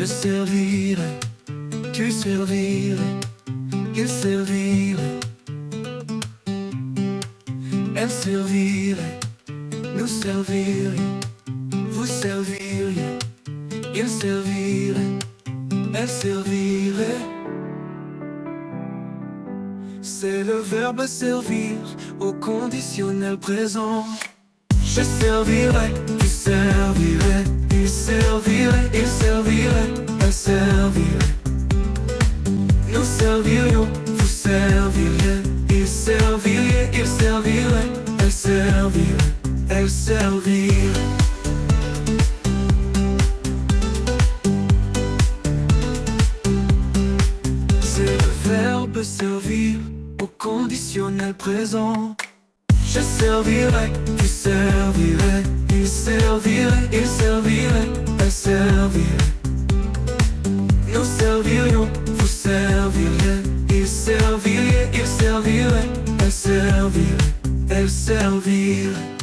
Je servirai, tu servirais, il servirait, elle servirait, nous servirions, vous serviriez, il servirait, elle servirait. C'est le verbe servir au conditionnel présent. Je servirai, tu servirais, il servirait, il servirait, elle servirait, nous servirions, vous serviriez, il servirait, il servirait, elle servirait, elle servirait. C'est le verbe servir au conditionnel présent. Je servirai, tu servirais, il servirait, il servirait, elle servirait, nous servirions, vous serviriez, il servirait, il servirait, elle servirait, elle servirait.